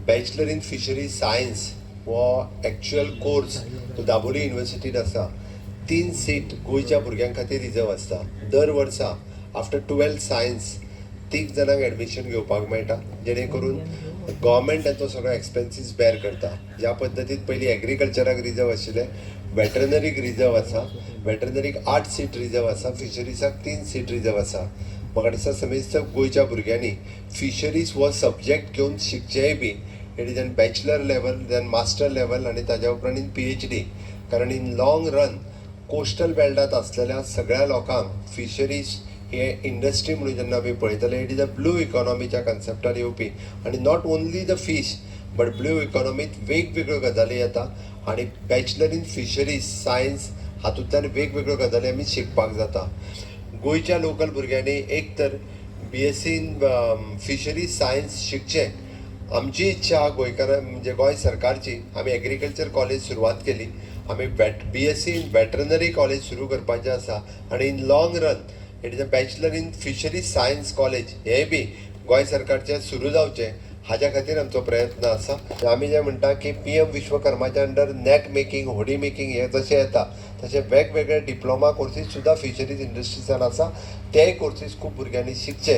Bachelor in fishery science वो actual course तो दाबोली युनिवर्सिटीत आसा. 3 सीट गोंयच्या भुरग्यां खातीर रिजर्व आसता. दर वर्सा आफ्टर 12 सायन्स 3 जाणांक एडमिशन घेवपाक मेळटा, जेणे करून गव्हर्मेंट ताचो सगळो एक्सपेन्सीस बेर करता. ज्या पद्दतीन पयलीं एग्रीकल्चराक रिजर्व आशिल्ले, वेटरनरीक रिजर्व आसा, वेटरनरीक 8 सीट रिजर्व आसा, फिशरीसाक 3 सीट रिजर्व आसा. म्हाका दिसता समेस्त गोंयच्या भुरग्यांनी फिशरीज हो सब्जेक्ट घेवन शिकचेय बी. It is an bachelor level, then master level आनी ताज्या उपरांत इन PhD. कारण इन लॉंग रन कोस्टल बेल्टांत आसलेल्या सगळ्या लोकांक फिशरीज हे इंडस्ट्री म्हणून जेन्ना आमी पळयतले, इट इज अ ब्लू इकॉनॉमीच्या कन्सेप्टार येवपी. आनी not only the fish but blue इकॉनॉमीत वेगवेगळ्यो गजाली येता. आनी बॅचलर इन फिशरीज सायन्स हातूंतल्यान वेगवेगळ्यो गजाली आमी शिकपाक जाता. गोंयच्या लोकल भुरग्यांनी एक तर BSc इन फिशरीज सायन्स शिकचें. आमची इच्छा गोंयकारां म्हणजे गोंय सरकारची, आमी एग्रीकल्चर कॉलेज सुरवात केली. आमी BSc इन वेटरनरी कॉलेज सुरू करपाचें आसा. आनी in long run it is a bachelor in fisheries science college हेंय बी गोंय सरकारचें सुरू जावचें, हाज्या खातीर आमचो प्रयत्न आसा. आमी जें म्हणटा की PM विश्वकर्माच्या अंडर नॅट मेकिंग, होडी मेकिंग हे जशें येता तशे वेगवेगळे डिप्लोमा कोर्सीस सुद्दां फिशरीज इंडस्ट्रीजान आसा. तेय कोर्सीस खूब भुरग्यांनी शिकचे.